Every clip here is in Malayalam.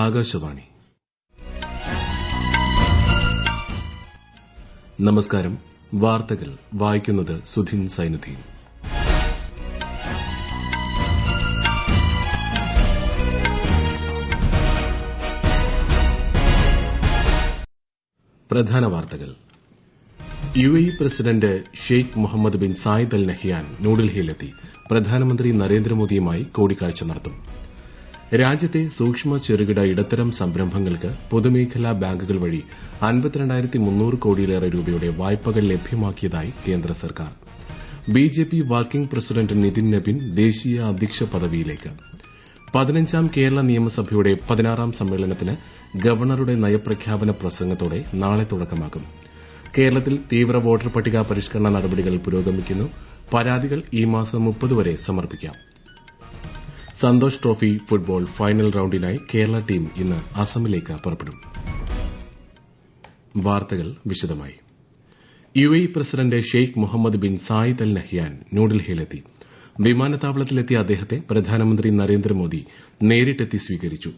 ആകാശവാണി. നമസ്കാരം. വാർത്തകൾ വായിക്കുന്നത് സുധിൻ സൈനുദ്ദീൻ. പ്രധാന വാർത്തകൾ. UAE president Sheikh Muhammad bin Zayed Al Nahyan ന്യൂഡൽഹിയിലെത്തി പ്രധാനമന്ത്രി നരേന്ദ്രമോദിയുമായി കൂടിക്കാഴ്ച നടത്തും. രാജ്യത്തെ സൂക്ഷ്മ ചെറുകിട ഇടത്തരം സംരംഭങ്ങൾക്ക് പൊതുമേഖലാ ബാങ്കുകൾ വഴി 52,300 കോടിയിലേറെ രൂപയുടെ വായ്പകൾ ലഭ്യമാക്കിയതായി കേന്ദ്ര സർക്കാർ. BJP working president Nitin Nabin ദേശീയ അധ്യക്ഷ പദവിയിലേക്ക്. 15ാം കേരള നിയമസഭയുടെ 16ാം സമ്മേളനത്തിന് ഗവർണറുടെ നയപ്രഖ്യാപന പ്രസംഗത്തോടെ നാളെ തുടക്കമാകും. കേരളത്തിൽ തീവ്ര വോട്ടർ പട്ടിക പരിഷ്കരണ നടപടികൾ പുരോഗമിക്കുന്നു. പരാതികൾ ഈ മാസം 30 വരെ സമർപ്പിക്കാം. സന്തോഷ് ട്രോഫി ഫുട്ബോൾ ഫൈനൽ റൌണ്ടിനായി കേരള ടീം ഇന്ന് അസമിലേക്ക് പുറപ്പെടും. വാർത്തകൾ വിശദമായി. UAE president Sheikh Muhammad bin Zayed Al Nahyan ന്യൂഡൽഹിയിലെത്തി. വിമാനത്താവളത്തിലെത്തിയ അദ്ദേഹത്തെ പ്രധാനമന്ത്രി നരേന്ദ്രമോദി നേരിട്ടെത്തി സ്വീകരിച്ചു.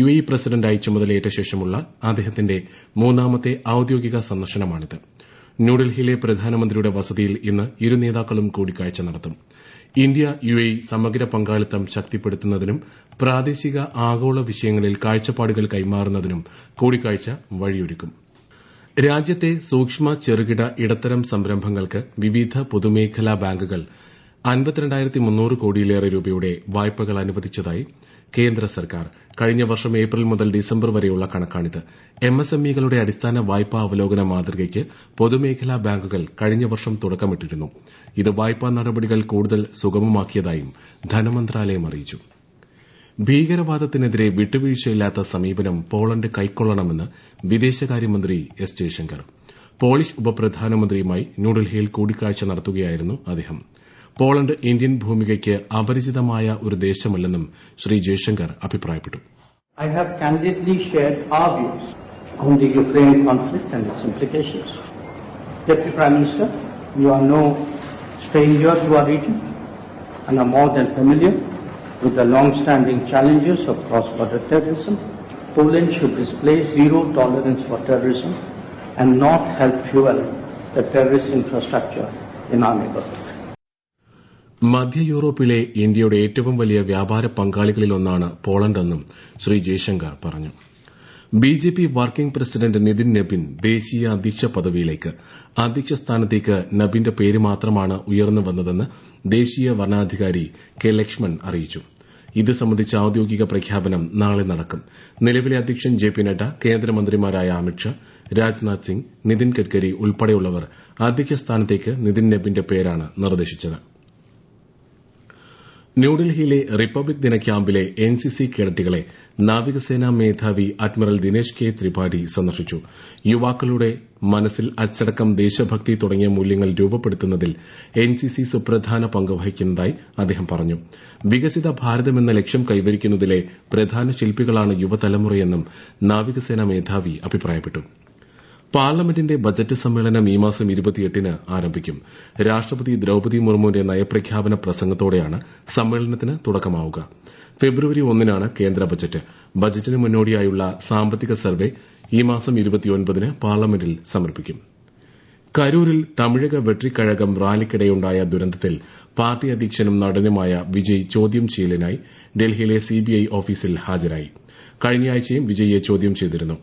UAE പ്രസിഡന്റായി ചുമതലയേറ്റ ശേഷമുള്ള അദ്ദേഹത്തിന്റെ 3ാമത്തെ ഔദ്യോഗിക സന്ദർശനമാണിത്. ന്യൂഡൽഹിയിലെ പ്രധാനമന്ത്രിയുടെ വസതിയിൽ ഇന്ന് ഇരു നേതാക്കളും കൂടിക്കാഴ്ച നടത്തും. ഇന്ത്യ UAE സമഗ്ര പങ്കാളിത്തം ശക്തിപ്പെടുത്തുന്നതിനും പ്രാദേശിക ആഗോള വിഷയങ്ങളിൽ കാഴ്ചപ്പാടുകൾ കൈമാറുന്നതിനും കൂടിക്കാഴ്ച വഴിയൊരുക്കും. രാജ്യത്തെ സൂക്ഷ്മ ചെറുകിട ഇടത്തരം സംരംഭങ്ങൾക്ക് വിവിധ പൊതുമേഖലാ ബാങ്കുകൾ 52,300 കോടിയിലേറെ രൂപയുടെ വായ്പകൾ അനുവദിച്ചതായി കേന്ദ്ര സർക്കാർ. കഴിഞ്ഞ വർഷം ഏപ്രിൽ മുതൽ ഡിസംബർ വരെയുള്ള കണക്കാണിത്. MSMEകളുടെ അടിസ്ഥാന വായ്പാ അവലോകന മാതൃകയ്ക്ക് പൊതുമേഖലാ ബാങ്കുകൾ കഴിഞ്ഞ വർഷം തുടക്കമിട്ടിരുന്നു. ഇത് വായ്പാ നടപടികൾ കൂടുതൽ സുഗമമാക്കിയതായും ധനമന്ത്രാലയം അറിയിച്ചു. ഭീകരവാദത്തിനെതിരെ വിട്ടുവീഴ്ചയില്ലാത്ത സമീപനം പോളണ്ട് കൈക്കൊള്ളണമെന്ന് വിദേശകാര്യമന്ത്രി എസ് ജയശങ്കർ. പോളിഷ് ഉപപ്രധാനമന്ത്രിയുമായി ന്യൂഡൽഹിയിൽ കൂടിക്കാഴ്ച നടത്തുകയായിരുന്നു അദ്ദേഹം. പോളണ്ട് ഇന്ത്യൻ ഭൂമികയ്ക്ക് അപരിചിതമായ ഒരു ദേശമല്ലെന്നും ശ്രീ ജയശങ്കർ അഭിപ്രായപ്പെട്ടു. I have candidly shared our views on the Ukraine conflict and its implications. Deputy Prime Minister, you are no stranger to our region and are more than familiar with the long-standing challenges of cross-border terrorism. Poland should display zero tolerance for terrorism and not help fuel the terrorist infrastructure in our neighborhood. മധ്യ യൂറോപ്പിലെ ഇന്ത്യയുടെ ഏറ്റവും വലിയ വ്യാപാര പങ്കാളികളിലൊന്നാണ് പോളണ്ടെന്നും ശ്രീ ജയശങ്കർ പറഞ്ഞു. BJP working president Nitin Nabin ദേശീയ അധ്യക്ഷ പദവിയിലേക്ക്. അധ്യക്ഷ സ്ഥാനത്തേക്ക് നബിന്റെ പേര് മാത്രമാണ് ഉയർന്നു വന്നതെന്ന് ദേശീയ വരണാധികാരി കെ ലക്ഷ്മൺ അറിയിച്ചു. ഇത് സംബന്ധിച്ച ഔദ്യോഗിക പ്രഖ്യാപനം നാളെ നടക്കും. നിലവിലെ അധ്യക്ഷൻ JP നഡ്ഡ, കേന്ദ്രമന്ത്രിമാരായ അമിത്ഷാ, രാജ്നാഥ് സിംഗ്, നിതിൻ ഗഡ്കരി ഉൾപ്പെടെയുള്ളവർ അധ്യക്ഷ സ്ഥാനത്തേക്ക് നിതിൻ നബിന്റെ പേരാണ് നിർദ്ദേശിച്ചത്. ന്യൂഡൽഹിയിലെ റിപ്പബ്ലിക് ദിന ക്യാമ്പിലെ NCC കേഡറ്റുകളെ നാവികസേനാ മേധാവി അഡ്മിറൽ ദിനേശ് കെ ത്രിപാഠി സന്ദർശിച്ചു. യുവാക്കളുടെ മനസ്സിൽ അച്ചടക്കം, ദേശഭക്തി തുടങ്ങിയ മൂല്യങ്ങൾ രൂപപ്പെടുത്തുന്നതിൽ NCC സുപ്രധാന പങ്ക് വഹിക്കുന്നതായി അദ്ദേഹം പറഞ്ഞു. വികസിത ഭാരതമെന്ന ലക്ഷ്യം കൈവരിക്കുന്നതിലെ പ്രധാന ശില്പികളാണ് യുവതലമുറയെന്നും നാവികസേനാ മേധാവി അഭിപ്രായപ്പെട്ടു. പാർലമെന്റിന്റെ ബജറ്റ് സമ്മേളനം ഈ മാസം 28-ന് ആരംഭിക്കും. രാഷ്ട്രപതി ദ്രൌപദി മുർമുവിന്റെ നയപ്രഖ്യാപന പ്രസംഗത്തോടെയാണ് സമ്മേളനത്തിന് തുടക്കമാവുക. ഫെബ്രുവരി 1-നാണ് കേന്ദ്ര ബജറ്റ്. ബജറ്റിന് മുന്നോടിയായുള്ള സാമ്പത്തിക സർവേ ഈ മാസം 29-ന് പാർലമെന്റിൽ സമർപ്പിക്കും. കരൂരിൽ തമിഴക വെട്രിക്കഴകം റാലിക്കിടെയുണ്ടായ ദുരന്തത്തിൽ പാർട്ടി അധ്യക്ഷനും നടനുമായ വിജയ് ചോദ്യം ചെയ്യലിനായി ഡൽഹിയിലെ CBI ഓഫീസിൽ ഹാജരായി. കഴിഞ്ഞയാഴ്ചയും വിജയിയെ ചോദ്യം ചെയ്തിരുന്നു.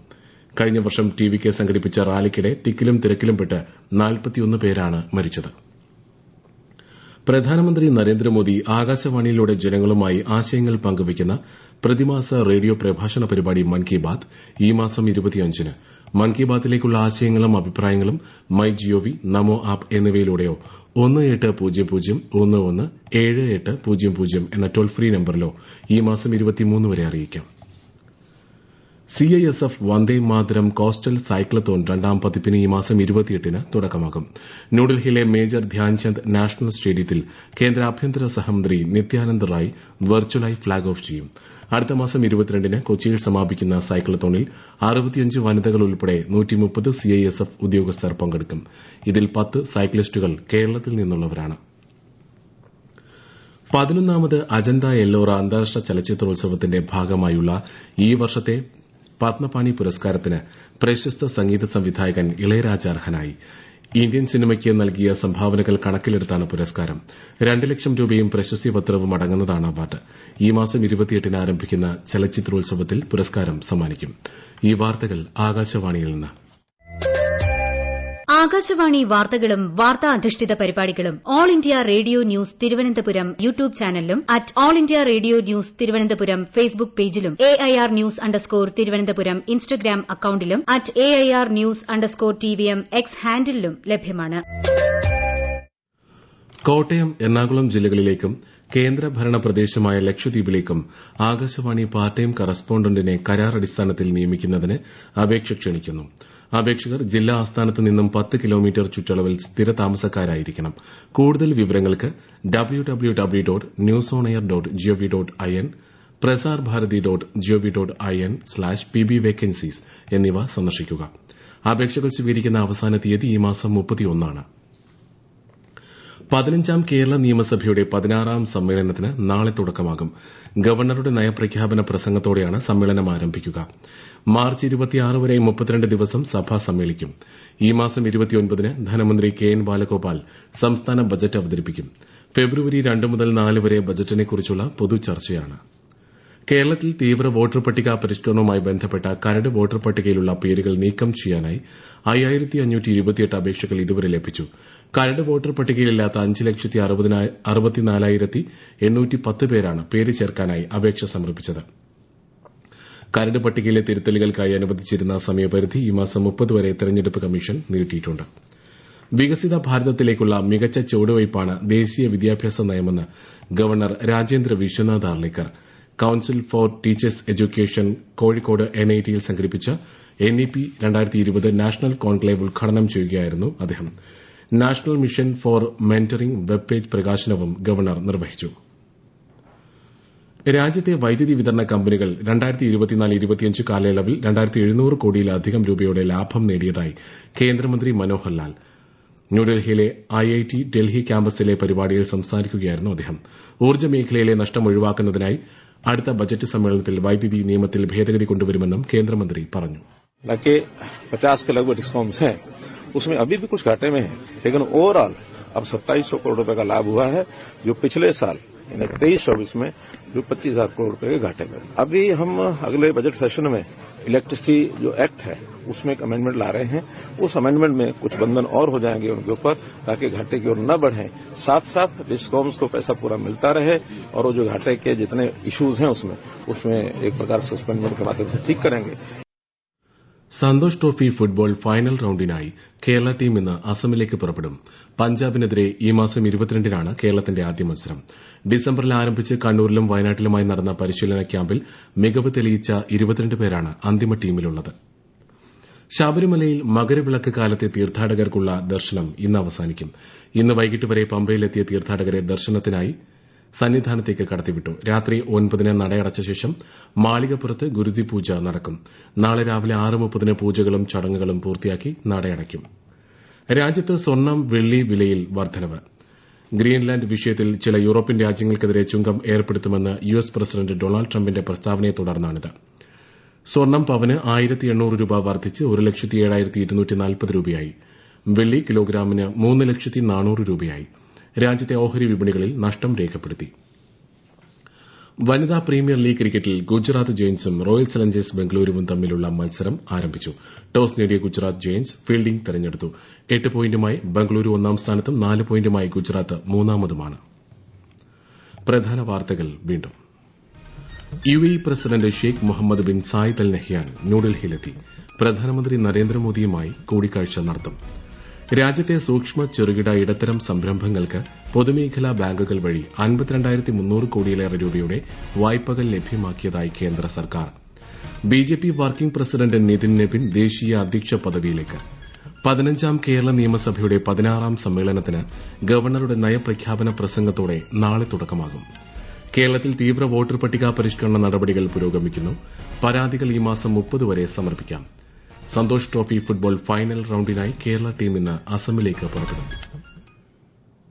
കഴിഞ്ഞ വർഷം TVK സംഘടിപ്പിച്ച റാലിക്കിടെ തിക്കിലും തിരക്കിലും പെട്ട് 41 പേരാണ് മരിച്ചത്. പ്രധാനമന്ത്രി നരേന്ദ്രമോദി ആകാശവാണിയിലൂടെ ജനങ്ങളുമായി ആശയങ്ങൾ പങ്കുവയ്ക്കുന്ന പ്രതിമാസ റേഡിയോ പ്രഭാഷണ പരിപാടി മൻ കി ബാത് ഈ മാസം 25-ന്. മൻ കി ബാത്തിലേക്കുള്ള ആശയങ്ങളും അഭിപ്രായങ്ങളും MyGov, നമോ ആപ്പ് എന്നിവയിലൂടെയോ 1800117800 എന്ന ടോൾ ഫ്രീ നമ്പറിലോ ഈ മാസം 23 വരെ അറിയിക്കാം. CISF Vande Mataram coastal cyclothon 2ാം പതിപ്പിന് ഈ മാസം 28-ന് തുടക്കമാകും. ന്യൂഡൽഹിയിലെ മേജർ ധ്യാൻചന്ദ് നാഷണൽ സ്റ്റേഡിയത്തിൽ കേന്ദ്ര ആഭ്യന്തര സഹമന്ത്രി നിത്യാനന്ദ് റായ് വെർച്വലായി ഫ്ളാഗ് ഓഫ് ചെയ്യും. അടുത്ത മാസം 22-ന് കൊച്ചിയിൽ സമാപിക്കുന്ന സൈക്ലത്തോണിൽ 65 വനിതകൾ ഉൾപ്പെടെ 130 CISF ഉദ്യോഗസ്ഥർ പങ്കെടുക്കും. ഇതിൽ 10 സൈക്ലിസ്റ്റുകൾ കേരളത്തിൽ നിന്നുള്ളവരാണ്. 11ാമത് അജന്ത എല്ലോറ അന്താരാഷ്ട്ര ചലച്ചിത്രോത്സവത്തിന്റെ ഭാഗമായുള്ള ഈ വർഷത്തെ പത്മപാണി പുരസ്കാരത്തിന് പ്രശസ്ത സംഗീത സംവിധായകൻ ഇളയരാജ അർഹനായി. ഇന്ത്യൻ സിനിമയ്ക്ക് നൽകിയ സംഭാവനകൾ കണക്കിലെടുത്താണ് പുരസ്കാരം. 2 ലക്ഷം രൂപയും പ്രശസ്തി പത്രവും അടങ്ങുന്നതാണ് അവാർഡ്. ഈ മാസം 28-ന് ആരംഭിക്കുന്ന ചലച്ചിത്രോത്സവത്തിൽ പുരസ്കാരം സമ്മാനിക്കും. ഈ വാർത്തകൾ ആകാശവാണിയിൽ നിന്ന്. ആകാശവാണി വാർത്തകളും വാർത്താ അധിഷ്ഠിത പരിപാടികളും All India Radio news Thiruvananthapuram YouTube ചാനലിലും at All India Radio news Thiruvananthapuram Facebook പേജിലും AIR ന്യൂസ് _ ഇൻസ്റ്റഗ്രാം അക്കൌണ്ടിലും at AIR news _ TVM X ഹാൻഡിലും ലഭ്യമാണ്. കോട്ടയം, എറണാകുളം ജില്ലകളിലേക്കും കേന്ദ്രഭരണ പ്രദേശമായ ലക്ഷദ്വീപിലേക്കും ആകാശവാണി പാർട്ട് ടൈം കറസ്പോണ്ടന്റിനെ കരാറടിസ്ഥാനത്തിൽ നിയമിക്കുന്നതിന് അപേക്ഷ ക്ഷണിക്കുന്നു. അപേക്ഷകർ ജില്ലാ ആസ്ഥാനത്ത് നിന്നും 10 കിലോമീറ്റർ ചുറ്റളവിൽ സ്ഥിരതാമസക്കാരായിരിക്കണം. കൂടുതൽ വിവരങ്ങൾക്ക് www.newsonair.gov.in, prasarbharati.gov.in/pbvacancies എന്നിവ സന്ദർശിക്കുക. അപേക്ഷകൾ സ്വീകരിക്കുന്ന അവസാന തീയതി ഈ മാസം 31 15ാം കേരള നിയമസഭയുടെ 16ാം സമ്മേളനത്തിന് നാളെ തുടക്കമാകും. ഗവർണറുടെ നയപ്രഖ്യാപന പ്രസംഗത്തോടെയാണ് സമ്മേളനം ആരംഭിക്കുക. മാർച്ച് 26 വരെ 32 ദിവസം സഭ സമ്മേളിക്കും. ഈ മാസം 29-ന് ധനമന്ത്രി KN ബാലഗോപാൽ സംസ്ഥാന ബജറ്റ് അവതരിപ്പിക്കും. ഫെബ്രുവരി 2 മുതൽ 4 വരെ ബജറ്റിനെക്കുറിച്ചുള്ള പൊതുചർച്ചയാണ്. കേരളത്തിൽ തീവ്ര വോട്ടർ പട്ടിക പരിഷ്കരണവുമായി ബന്ധപ്പെട്ട കരട് വോട്ടർ പട്ടികയിലുള്ള പേരുകൾ നീക്കം ചെയ്യാനായി 5528 അപേക്ഷകൾ ഇതുവരെ ലഭിച്ചു. കരട് വോട്ടർ പട്ടികയിലില്ലാത്ത 5,64,810 പേരാണ് പേര് ചേർക്കാനായി അപേക്ഷ സമർപ്പിച്ചത്. കരട് പട്ടികയിലെ തിരുത്തലുകൾക്കായി അനുവദിച്ചിരുന്ന സമയപരിധി ഈ മാസം 30 വരെ തെരഞ്ഞെടുപ്പ് കമ്മീഷൻ നീട്ടിയിട്ടുണ്ട്. വികസിത ഭാരതത്തിലേക്കുള്ള മികച്ച ചുവടുവയ്പ്പാണ് ദേശീയ വിദ്യാഭ്യാസ നയമെന്ന് governor Rajendra Vishwanath Arlekar. Council for teachers education Kozhikode NITയിൽ സംഘടിപ്പിച്ച NEP 2020 നാഷണൽ കോൺക്ലേവ് ഉദ്ഘാടനം ചെയ്യുകയായിരുന്നു അദ്ദേഹം. National mission for mentoring web page പ്രകാശനവും ഗവർണർ നിർവഹിച്ചു. രാജ്യത്തെ വൈദ്യുതി വിതരണ കമ്പനികൾ 2024-25 കാലയളവിൽ 2700 കോടിയിലധികം രൂപയുടെ ലാഭം നേടിയതായി കേന്ദ്രമന്ത്രി മനോഹർ ലാൽ. ന്യൂഡൽഹിയിലെ IIT ഡൽഹി ക്യാമ്പസിലെ പരിപാടിയിൽ സംസാരിക്കുകയായിരുന്നു അദ്ദേഹം. ഊർജ്ജ മേഖലയിലെ നഷ്ടം ഒഴിവാക്കുന്നതിനായി അടുത്ത ബജറ്റ് സമ്മേളനത്തിൽ വൈദ്യുതി നിയമത്തിൽ ഭേദഗതി കൊണ്ടുവരുമെന്നും കേന്ദ്രമന്ത്രി പറഞ്ഞു. 50 के लगभग डिस्कॉम्स हैं, उसमें अभी भी कुछ घाटे में है, लेकिन ओवरऑल अब 2700 करोड़ रुपए का लाभ हुआ है, जो पिछले साल 23-24 में जो 25,000 करोड़ रुपए के घाटे में. अभी हम अगले बजट सेशन में इलेक्ट्रिसिटी जो एक्ट है उसमें एक अमेंडमेंट ला रहे हैं. उस अमेंडमेंट में कुछ बंधन और हो जाएंगे उनके ऊपर, ताकि घाटे की ओर न बढ़े. साथ साथ डिस्कॉम्स को पैसा पूरा मिलता रहे और वो जो घाटे के जितने इश्यूज हैं उसमें एक प्रकार से सस्पेंडमेंट के माध्यम से ठीक करेंगे. സന്തോഷ് ട്രോഫി ഫുട്ബോൾ ഫൈനൽ റൌണ്ടിനായി കേരള ടീം ഇന്ന് അസമിലേക്ക് പുറപ്പെടും. പഞ്ചാബിനെതിരെ ഈ മാസം 22-നാണ് കേരളത്തിന്റെ ആദ്യ മത്സരം. ഡിസംബറിൽ ആരംഭിച്ച് കണ്ണൂരിലും വയനാട്ടിലുമായി നടന്ന പരിശീലന ക്യാമ്പിൽ മികവ് തെളിയിച്ച 22 പേരാണ് അന്തിമ ടീമിലുള്ളത്. ശബരിമലയിൽ മകരവിളക്ക് കാലത്തെ തീർത്ഥാടകർക്കുള്ള ദർശനം ഇന്ന് അവസാനിക്കും. ഇന്ന് വൈകിട്ട് വരെ പമ്പയിലെത്തിയ തീർത്ഥാടകരെ ദർശനത്തിനായി സന്നിധാനത്തേക്ക് കടത്തിവിട്ടു. രാത്രി 9-ന് നടയടച്ച ശേഷം മാളികപ്പുറത്ത് ഗുരുതി പൂജ നടക്കും. നാളെ രാവിലെ 6:30-ന് പൂജകളും ചടങ്ങുകളും പൂർത്തിയാക്കി നടയടയ്ക്കും. രാജ്യത്ത് സ്വർണ്ണം, വെള്ളി വിലയിൽ വർധനവ്. ഗ്രീൻലാൻഡ് വിഷയത്തിൽ ചില യൂറോപ്യൻ രാജ്യങ്ങൾക്കെതിരെ ചുങ്കം ഏർപ്പെടുത്തുമെന്ന് US പ്രസിഡന്റ് ഡൊണാൾഡ് ട്രംപിന്റെ പ്രസ്താവനയെ തുടർന്നാണിത്. സ്വർണ്ണം പവന് 1,800 രൂപ വർദ്ധിച്ച് 1,07,240 രൂപയായി. വെള്ളി കിലോഗ്രാമിന് 3,400,000 രൂപയായി. രാജ്യത്തെ ഓഹരി വിപണികളിൽ നഷ്ടം രേഖപ്പെടുത്തി. വനിതാ പ്രീമിയർ ലീഗ് ക്രിക്കറ്റിൽ ഗുജറാത്ത് ജയന്റ്സും റോയൽ ചലഞ്ചേഴ്സ് ബംഗളൂരുവും തമ്മിലുള്ള മത്സരം ആരംഭിച്ചു. ടോസ് നേടിയ ഗുജറാത്ത് ജയന്റ്സ് ഫീൽഡിംഗ് തെരഞ്ഞെടുത്തു. 8 പോയിന്റുമായി ബംഗളൂരു ഒന്നാം സ്ഥാനത്തും 4 പോയിന്റുമായി ഗുജറാത്ത് മൂന്നാമതുമാണ്. പ്രധാന വാർത്തകൾ വീണ്ടും. UAE president Sheikh Muhammad bin Zayed Al Nahyan ന്യൂഡൽഹിയിലെത്തി. പ്രധാനമന്ത്രി നരേന്ദ്രമോദിയുമായി കൂടിക്കാഴ്ച നടത്തും. രാജ്യത്തെ സൂക്ഷ്മ ചെറുകിട ഇടത്തരം സംരംഭങ്ങൾക്ക് പൊതുമേഖലാ ബാങ്കുകൾ വഴി 52,300 കോടിയിലേറെ രൂപയുടെ വായ്പകൾ ലഭ്യമാക്കിയതായി കേന്ദ്ര സർക്കാർ. BJP working president Nitin Nabin ദേശീയ അധ്യക്ഷ പദവിയിലേക്ക്. 15ാം കേരള നിയമസഭയുടെ 16ാം സമ്മേളനത്തിന് ഗവർണറുടെ നയപ്രഖ്യാപന പ്രസംഗത്തോടെ നാളെ തുടക്കമാകും. കേരളത്തിൽ തീവ്ര വോട്ടർ പട്ടിക പരിഷ്കരണ നടപടികൾ പുരോഗമിക്കുന്നു. പരാതികൾ ഈ മാസം 30 വരെ സമർപ്പിക്കാം. സന്തോഷ് ട്രോഫി ഫുട്ബോൾ ഫൈനൽ റൌണ്ടിനായി കേരള ടീം ഇന്ന് അസമിലേക്ക് പുറപ്പെടും.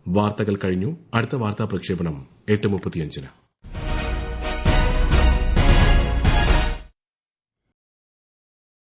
വാർത്തകൾ കഴിഞ്ഞു. അടുത്ത വാർത്താ പ്രക്ഷേപണം 8:35.